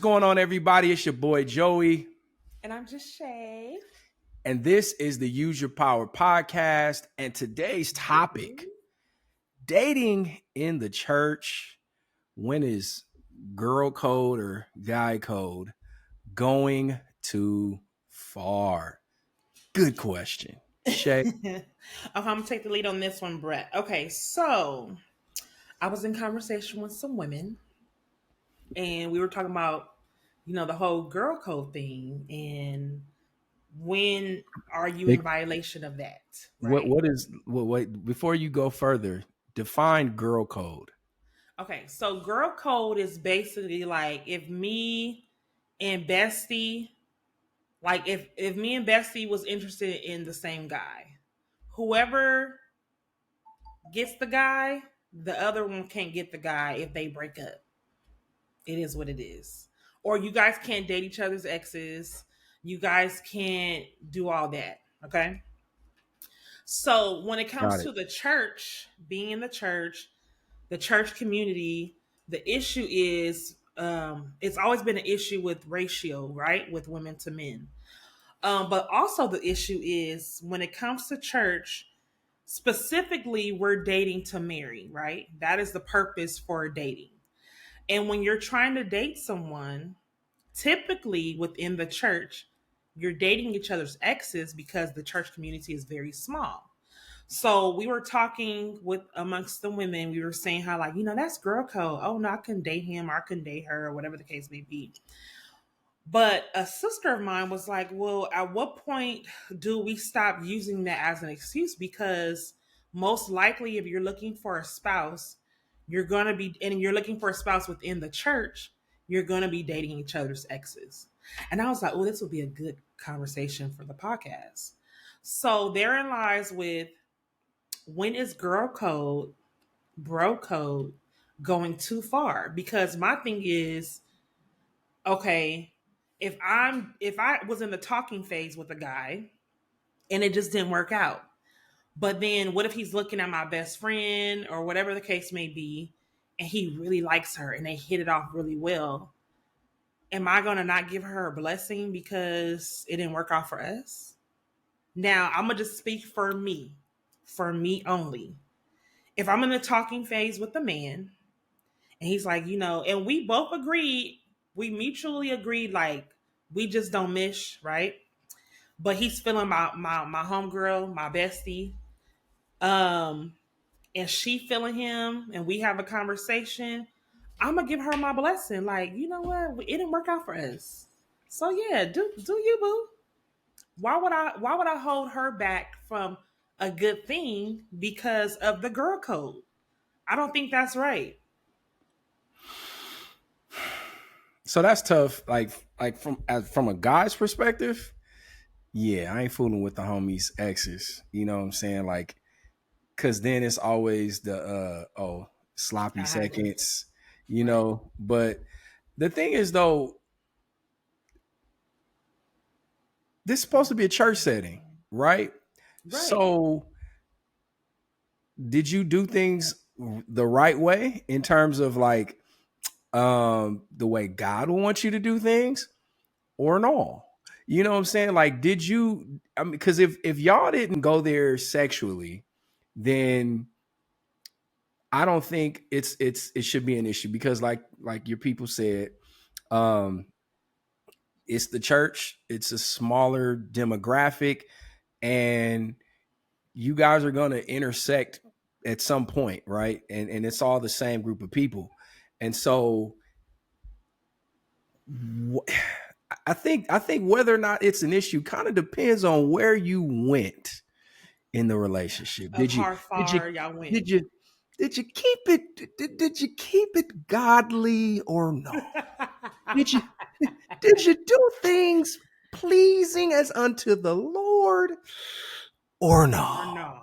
going on, everybody? It's your boy Joey. And I'm just Shay. And this is the Use Your Power podcast. And today's topic, dating in the church. When is girl code or guy code going too far? Good question. Shay. Okay, I'm going to take the lead on this one, Brett. Okay, so I was in conversation with some women and we were talking about, the whole girl code thing and when are you in violation of that, right? Wait, before you go further, define girl code. Okay, so girl code is basically like if me and Bestie, like if me and Bestie was interested in the same guy, whoever gets the guy, the other one can't get the guy if they break up. It is what it is. Or you guys can't date each other's exes. You guys can't do all that. Okay. So when it comes to the church, being in the church community, the issue is it's always been an issue with ratio, right? With women to men. But also the issue is when it comes to church, specifically, we're dating to marry, right? That is the purpose for dating. And when you're trying to date someone, typically within the church, you're dating each other's exes because the church community is very small. So we were talking with amongst the women, we were saying how like, that's girl code. Oh no, I couldn't date him or I couldn't date her or whatever the case may be. But a sister of mine was like, well, at what point do we stop using that as an excuse? Because most likely, if you're looking for a spouse, you're looking for a spouse within the church, you're going to be dating each other's exes. And I was like, oh, this would be a good conversation for the podcast. So therein lies with when is girl code, bro code going too far? Because my thing is, okay, if I was in the talking phase with a guy and it just didn't work out, but then what if he's looking at my best friend or whatever the case may be and he really likes her and they hit it off really well, am I going to not give her a blessing because it didn't work out for us? Now I'm gonna just speak for me only. If I'm in the talking phase with a man and he's like, and we both agreed, we mutually agreed, like we just don't mesh, right? But he's feeling my homegirl, my bestie, and she feeling him, and we have a conversation. I'm gonna give her my blessing. Like, you know what? It didn't work out for us. So yeah, do you, boo? Why would I hold her back from a good thing because of the girl code? I don't think that's right. So that's tough. Like from a guy's perspective, yeah, I ain't fooling with the homies' exes. You know what I'm saying? Like, cause then it's always the sloppy seconds, But the thing is though, this is supposed to be a church setting, right? So did you do things the right way in terms of like the way God wants you to do things or no? You know what I'm saying? Like, did you, I mean, because if y'all didn't go there sexually, then I don't think it should be an issue because like your people said, it's the church, it's a smaller demographic, and you guys are going to intersect at some point, right? And it's all the same group of people. And so I think whether or not it's an issue kind of depends on where you went in the relationship. How far y'all went? Did you keep it? Did you keep it godly or no? did you do things pleasing as unto the Lord or no?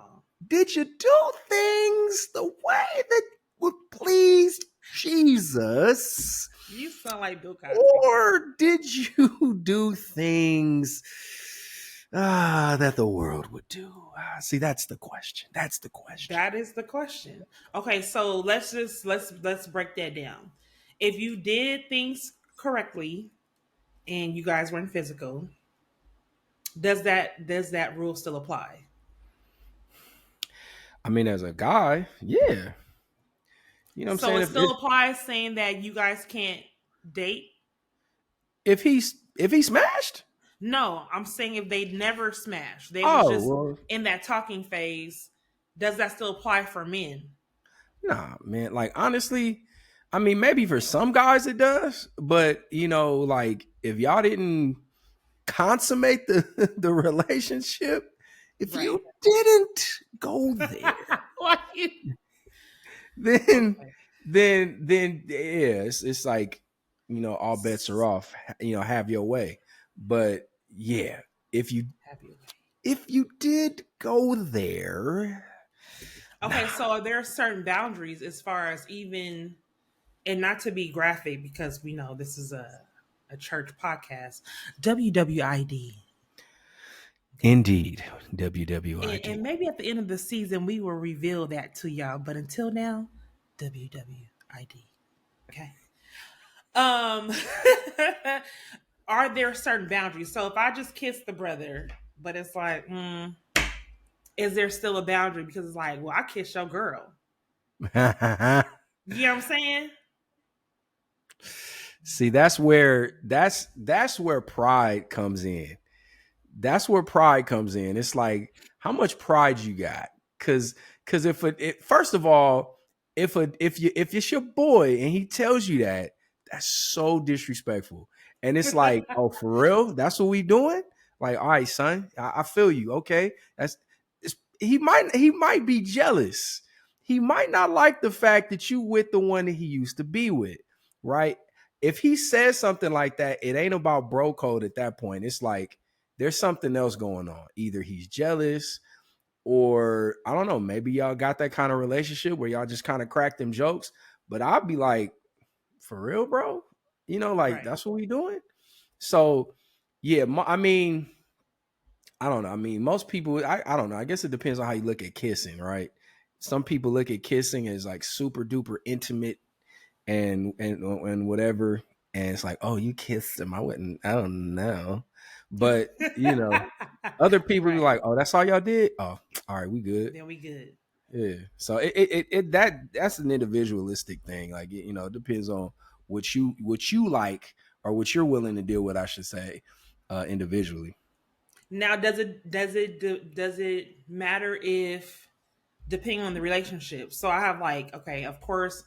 Did you do things the way that would please Jesus? You sound like Bill Cosby. Or did you do things that the world would do? See, that's the question. That is the question. Okay, so let's break that down. If you did things correctly and you guys weren't physical, does that rule still apply? I mean, as a guy, yeah. You know what I'm So saying? it If still applies saying that you guys can't date? if he smashed, No, I'm saying if they never smashed, they was oh just well, in that talking phase, does that still apply for men? nah, man. Like honestly, I mean, maybe for some guys it does, but you know, like if y'all didn't consummate the the relationship, if Right. you didn't go there, Why you- then okay. yeah, it's like, you know, all bets are off. You know, have your way. But yeah, if you Happy away. if you did go there, Okay, nah. so there are certain boundaries as far as even, and not to be graphic because we know this is a church podcast, WWID. Okay. Indeed, And WWID. maybe at the end of the season we will reveal that to y'all. But until now, WWID. Okay. Um are there certain boundaries? So if I just kiss the brother, but it's like, is there still a boundary? Because it's like, well, I kissed your girl. You know what I'm saying? See, that's where pride comes in. That's where pride comes in. It's like how much pride you got, because first of all, if it's your boy and he tells you that, that's so disrespectful. And it's like, oh, for real, that's what we doing. Like, all right, son, I feel you. Okay, he might be jealous. He might not like the fact that you with the one that he used to be with, right? If he says something like that, it ain't about bro code at that point. It's like there's something else going on. Either he's jealous, or I don't know, maybe y'all got that kind of relationship where y'all just kind of crack them jokes. But I'll be like, for real, bro? You know, like Right. that's what we doing? So, yeah, I mean, I don't know. I mean, most people, I don't know. I guess it depends on how you look at kissing, right? Some people look at kissing as like super duper intimate and whatever. And it's like, oh, you kissed him. I don't know. But, you know, other people be Right. like, oh, that's all y'all did? Oh, all right, we good. Then we good. Yeah. So that's an individualistic thing. Like, you know, it depends on what you like or what you're willing to deal with, I should say, individually. Now, does it matter if, depending on the relationship? So I have like, okay, of course,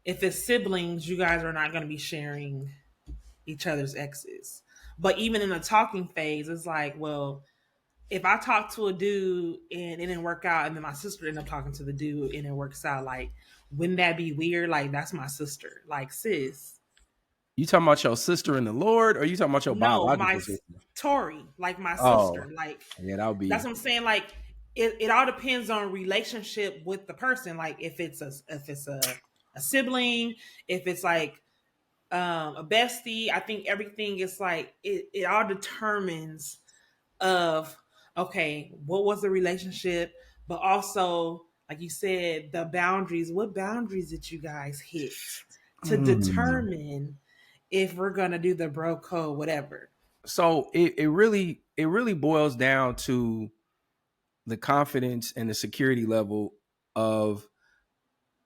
if it's siblings, you guys are not going to be sharing each other's exes. But even in the talking phase, it's like, well, if I talk to a dude and it didn't work out, and then my sister ended up talking to the dude and it works out, like, wouldn't that be weird? Like, that's my sister. Like, sis, You talking about your sister in the Lord, or you talking about your no, biological sister? Tori, like my Oh, sister. Like, yeah, that would that's be. what I'm saying. Like, it all depends on relationship with the person. Like, if it's a sibling, if it's like a bestie, I think everything is like it all determines of, okay, what was the relationship, but also, like you said, the boundaries. What boundaries did you guys hit to Mm. determine if we're gonna do the bro code, whatever? So it really boils down to the confidence and the security level of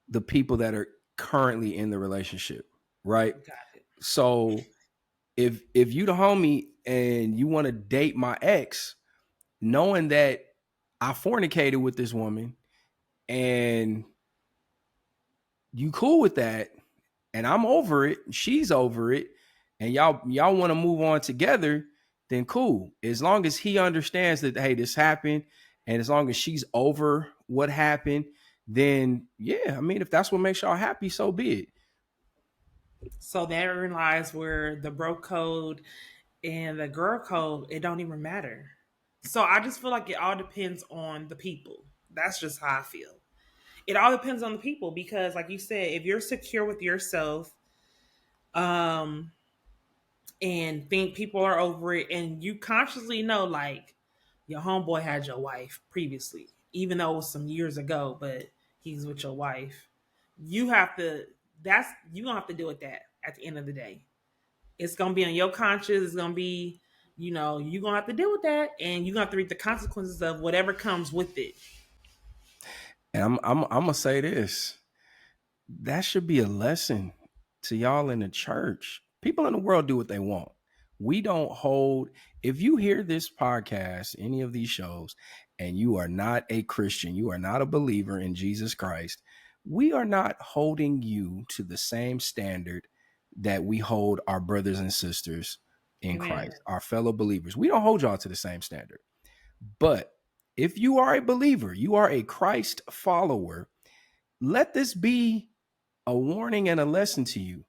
the people that are currently in the relationship, right? Got it. So if you the homie and you want to date my ex, knowing that I fornicated with this woman and you cool with that, and I'm over it, she's over it, and y'all want to move on together, then cool. As long as he understands that, hey, this happened, and as long as she's over what happened, then yeah, I mean, if that's what makes y'all happy, so be it. So therein lies where the bro code and the girl code, it don't even matter. So I just feel like it all depends on the people. That's just how I feel. It all depends on the people because, like you said, if you're secure with yourself, um, and think people are over it, and you consciously know, like, your homeboy had your wife previously, even though it was some years ago, but he's with your wife. You have to. That's you gonna have to deal with that at the end of the day. It's gonna be on your conscience. It's gonna be, you're gonna have to deal with that, and you're gonna have to reap the consequences of whatever comes with it. And I'm gonna say this. That should be a lesson to y'all in the church. People in the world do what they want. We don't hold, if you hear this podcast, any of these shows, and you are not a Christian, you are not a believer in Jesus Christ, we are not holding you to the same standard that we hold our brothers and sisters in Amen. Christ, our fellow believers. We don't hold y'all to the same standard. But if you are a believer, you are a Christ follower, let this be a warning and a lesson to you.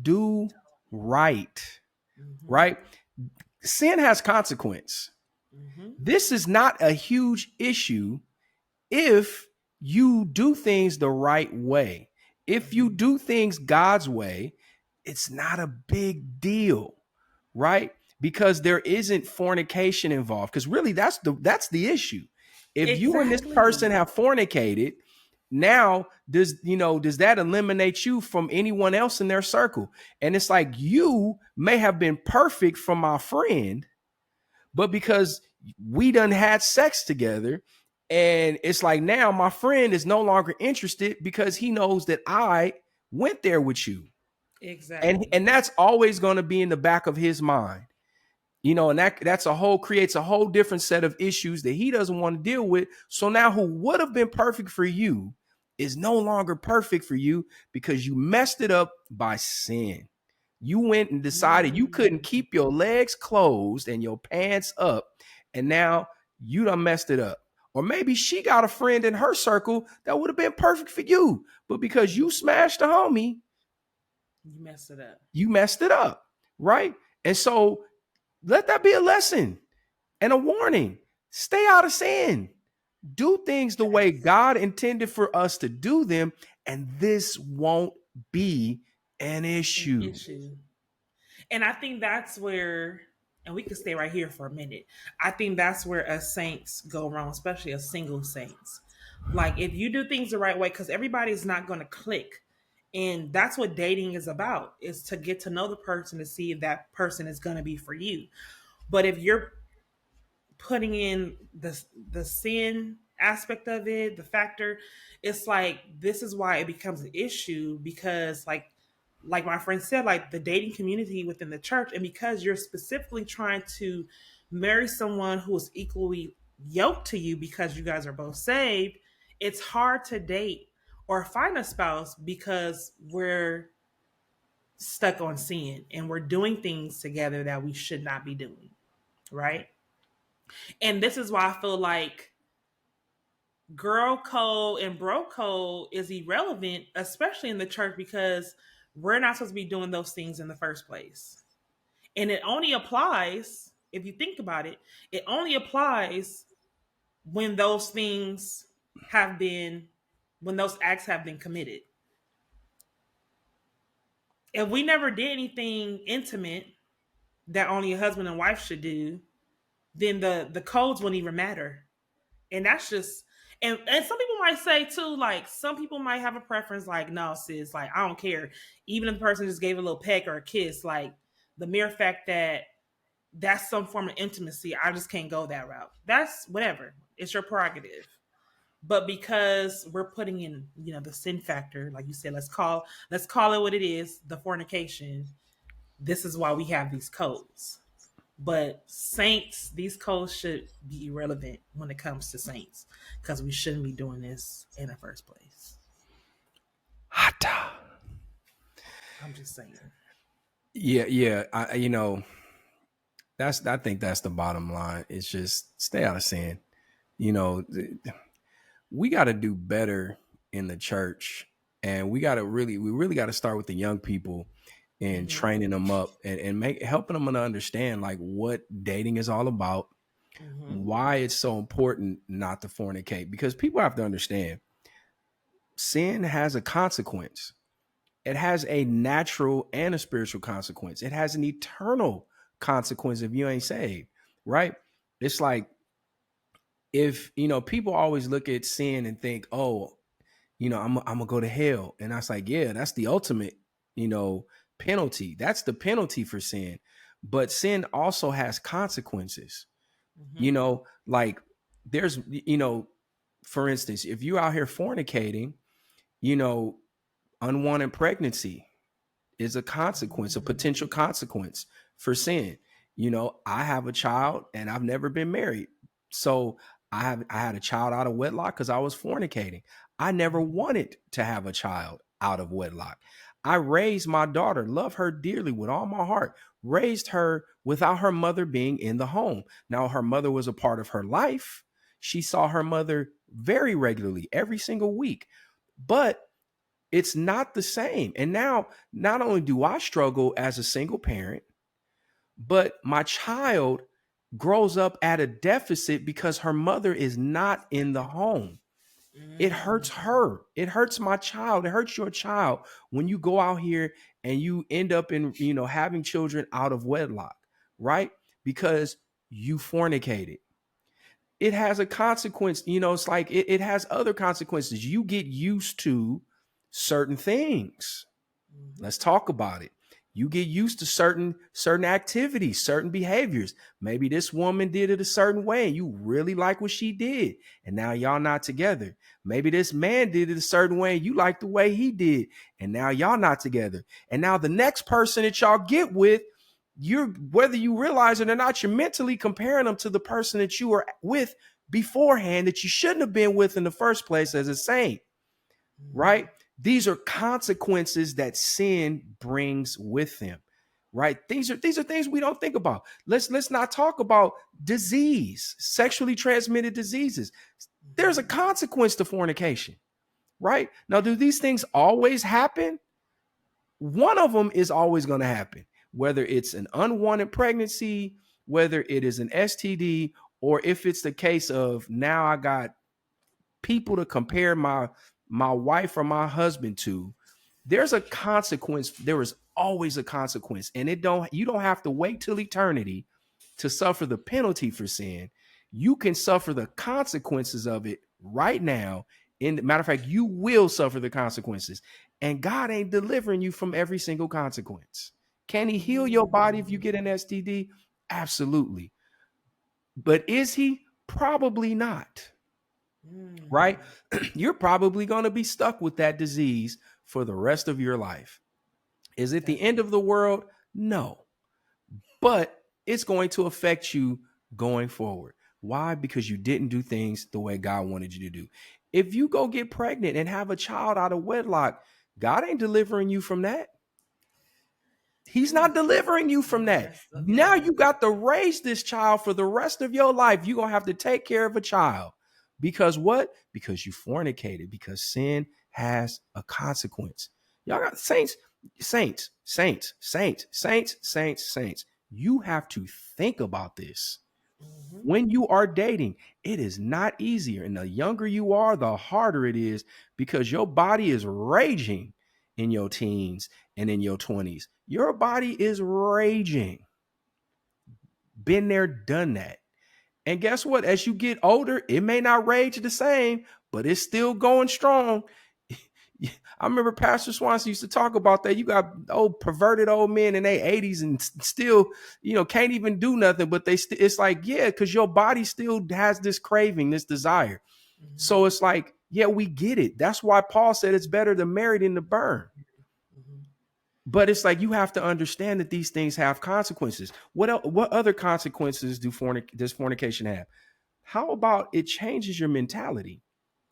Do right. Mm-hmm. Right? Sin has consequence. Mm-hmm. This is not a huge issue if you do things the right way. If you do things God's way, it's not a big deal, right? Because there isn't fornication involved. Because really, that's the issue. If you and this person have fornicated, now does that eliminate you from anyone else in their circle? And it's like, you may have been perfect for my friend, but because we done had sex together, and it's like, now my friend is no longer interested because he knows that I went there with you. Exactly. And that's always going to be in the back of his mind. And that's creates a whole different set of issues that he doesn't want to deal with. So now who would have been perfect for you is no longer perfect for you because you messed it up by sin. You went and decided you couldn't keep your legs closed and your pants up, and now you done messed it up. Or maybe she got a friend in her circle that would have been perfect for you, but because you smashed the homie, you messed it up. You messed it up, right? And so let that be a lesson and a warning. Stay out of sin. Do things the way God intended for us to do them, and this won't be an issue. And I think that's where, and we could stay right here for a minute, I think that's where us saints go wrong, especially us single saints. Like, if you do things the right way, because everybody's not going to click. And that's what dating is about, is to get to know the person to see if that person is going to be for you. But if you're putting in the sin aspect of it, the factor, it's like, this is why it becomes an issue, because like my friend said, like the dating community within the church, and because you're specifically trying to marry someone who is equally yoked to you because you guys are both saved, it's hard to date or find a spouse because we're stuck on sin and we're doing things together that we should not be doing, right? And this is why I feel like girl code and bro code is irrelevant, especially in the church, because we're not supposed to be doing those things in the first place. And it only applies, if you think about it, it only applies when those things have been, when those acts have been committed. If we never did anything intimate that only a husband and wife should do, then the codes wouldn't even matter. And that's just, and some people might say too, like some people might have a preference, like, no, sis, like I don't care. Even if the person just gave a little peck or a kiss, like the mere fact that that's some form of intimacy, I just can't go that route. That's whatever. It's your prerogative. But because we're putting in, the sin factor, like you said, let's call it what it is, the fornication. This is why we have these codes. But saints, these codes should be irrelevant when it comes to saints, because we shouldn't be doing this in the first place. Hata. I'm just saying. Yeah. I think that's the bottom line. It's just stay out of sin. We got to do better in the church, and we really got to start with the young people and training them up and helping them to understand like what dating is all about, why it's so important not to fornicate, because people have to understand sin has a consequence. It has a natural and a spiritual consequence. It has an eternal consequence if you ain't saved, right? It's like, if people always look at sin and think, oh, I'm gonna go to hell, and that's like, yeah, that's the ultimate penalty. That's the penalty for sin. But sin also has consequences. You know, like there's, for instance, if you're out here fornicating, you know, unwanted pregnancy is a consequence, a potential consequence for sin. You know, I have a child and I've never been married. So I had a child out of wedlock because I was fornicating. I never wanted to have a child out of wedlock. I raised my daughter, love her dearly with all my heart, raised her without her mother being in the home. Now, her mother was a part of her life. She saw her mother very regularly, every single week. But it's not the same. And now, not only do I struggle as a single parent, but my child grows up at a deficit because her mother is not in the home. It hurts her. It hurts my child. It hurts your child when you go out here and you end up in, having children out of wedlock, right? Because you fornicated. It has a consequence. It's like it has other consequences. You get used to certain things. Let's talk about it. You get used to certain activities, certain behaviors. Maybe this woman did it a certain way and you really like what she did, and now y'all not together. Maybe this man did it a certain way and you like the way he did, and now y'all not together. And now the next person that y'all get with, you're, whether you realize it or not, you're mentally comparing them to the person that you were with beforehand that you shouldn't have been with in the first place as a saint, right? These are consequences that sin brings with them, right? These are things we don't think about. Let's not talk about disease, sexually transmitted diseases. There's a consequence to fornication, right? Now, do these things always happen? One of them is always going to happen, whether it's an unwanted pregnancy, whether it is an STD, or if it's the case of now I got people to compare my wife or my husband to. There's a consequence. There is always a consequence, and you don't have to wait till eternity to suffer the penalty for sin. You can suffer the consequences of it right now. Matter of fact, you will suffer the consequences, and God ain't delivering you from every single consequence. Can he heal your body if you get an STD? Absolutely. But is he? Probably not. Right? You're probably going to be stuck with that disease for the rest of your life. Is it the end of the world? No. But it's going to affect you going forward. Why? Because you didn't do things the way God wanted you to do. If you go get pregnant and have a child out of wedlock, God ain't delivering you from that. He's not delivering you from that. Now you got to raise this child for the rest of your life. You're going to have to take care of a child. Because what? Because you fornicated. Because sin has a consequence. Y'all got saints. You have to think about this. When you are dating, it is not easier. And the younger you are, the harder it is, because your body is raging in your teens and in your 20s. Your body is raging. Been there, done that. And guess what? As you get older, it may not rage the same, but it's still going strong. I remember Pastor Swanson used to talk about that. You got old perverted old men in their 80s and still, can't even do nothing, but it's like, yeah, because your body still has this craving, this desire. So it's like, yeah, we get it. That's why Paul said it's better to marry than to burn. But it's like you have to understand that these things have consequences. What other consequences does fornication have? How about it changes your mentality?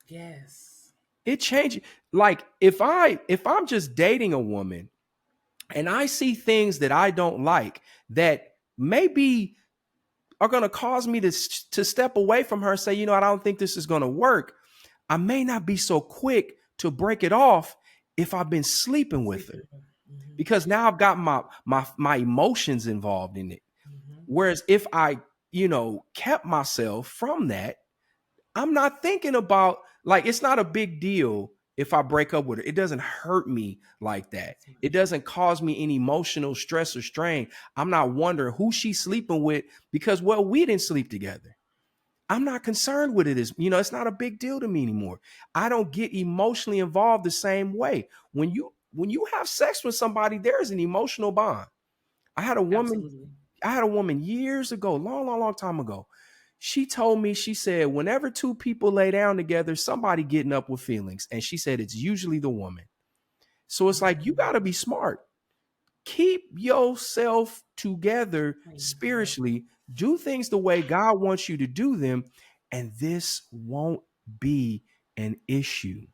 Yes. It changes. Like if I'm just dating a woman and I see things that I don't like that maybe are going to cause me to step away from her and say, I don't think this is going to work. I may not be so quick to break it off if I've been sleeping with her. Because now I've got my emotions involved in it. Whereas if I, kept myself from that, I'm not thinking about, like, it's not a big deal if I break up with her. It doesn't hurt me like that. It doesn't cause me any emotional stress or strain. I'm not wondering who she's sleeping with because, well, we didn't sleep together. I'm not concerned with it as, it's not a big deal to me anymore. I don't get emotionally involved the same way. When when you have sex with somebody, there is an emotional bond. I had a woman years ago, long time ago. She told me, she said, whenever two people lay down together, somebody getting up with feelings. And she said, it's usually the woman. So it's like, you got to be smart. Keep yourself together spiritually. Do things the way God wants you to do them. And this won't be an issue.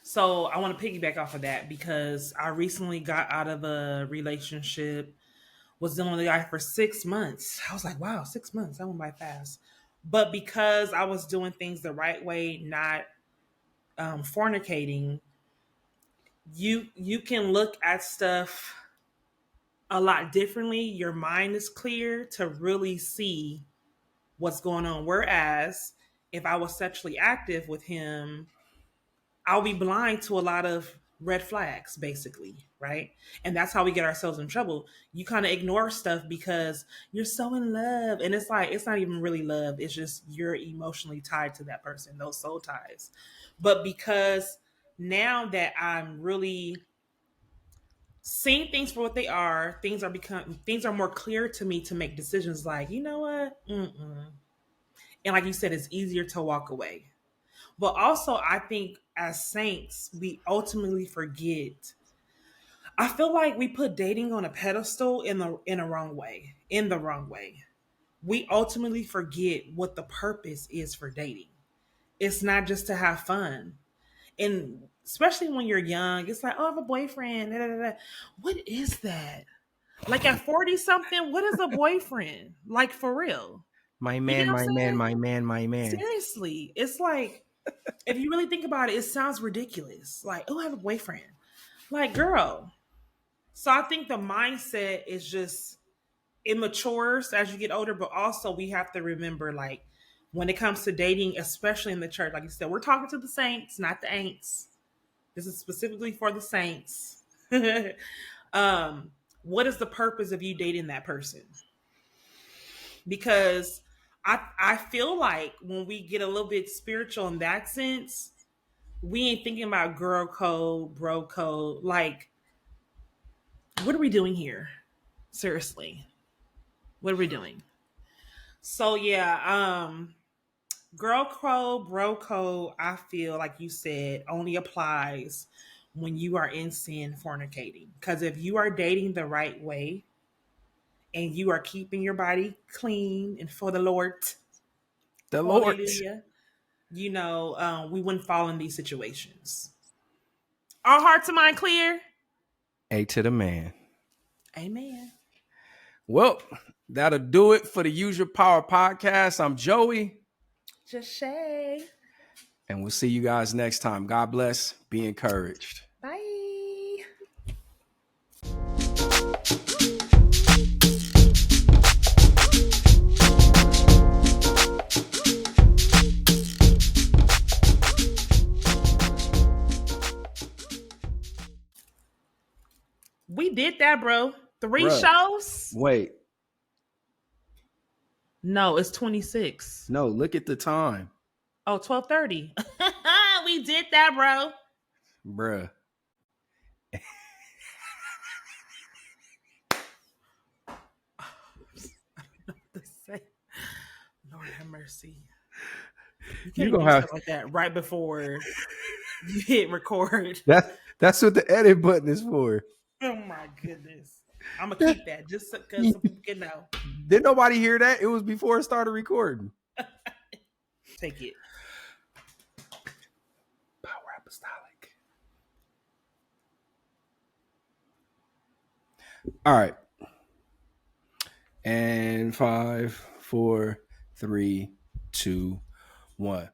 So I want to piggyback off of that because I recently got out of a relationship, was dealing with a guy for 6 months. I was like, wow, 6 months, that went by fast. But because I was doing things the right way, not fornicating, you can look at stuff a lot differently. Your mind is clear to really see what's going on. Whereas if I was sexually active with him, I'll be blind to a lot of red flags, basically, right? And that's how we get ourselves in trouble. You kind of ignore stuff because you're so in love. And it's like, it's not even really love. It's just you're emotionally tied to that person, those soul ties. But because now that I'm really seeing things for what they are, things are more clear to me to make decisions like, you know what? Mm-mm. And like you said, it's easier to walk away. But also, I think as saints, we ultimately forget. I feel like we put dating on a pedestal in the wrong way. In the wrong way. We ultimately forget what the purpose is for dating. It's not just to have fun. And especially when you're young, it's like, oh, I have a boyfriend. Da, da, da. What is that? Like at 40 something, what is a boyfriend? Like for real. My You get man, what I'm my man, saying? my man, my man. Seriously. It's like, if you really think about it, it sounds ridiculous. Like, oh, I have a boyfriend. Like, girl. So I think the mindset is just immatures as you get older, but also we have to remember, like, when it comes to dating, especially in the church, like you said, we're talking to the saints, not the ain'ts. This is specifically for the saints. What is the purpose of you dating that person? Because I feel like when we get a little bit spiritual in that sense, we ain't thinking about girl code, bro code. Like, what are we doing here? Seriously. What are we doing? So yeah, girl code, bro code, I feel like you said only applies when you are in sin fornicating. Because if you are dating the right way and you are keeping your body clean and for the Lord, The Lord. hallelujah, we wouldn't fall in these situations. Our hearts and mind clear. A to the man. Amen. Well, that'll do it for the Use Your Power podcast. I'm Joey. Just Shay. And we'll see you guys next time. God bless. Be encouraged. Bye. We did that, bro. 3 Bruh. shows? Wait. No, it's 26. No, look at the time. Oh, 12:30. We did that, bro. Bruh. Lord have mercy. You You can't gonna do have stuff like that right before you hit record. that's what the edit button is for. Oh my goodness. I'm gonna keep that just because some people can know. Did nobody hear that? It was before it started recording. Take it. Power apostolic. All right. And 5, 4, 3, 2, 1.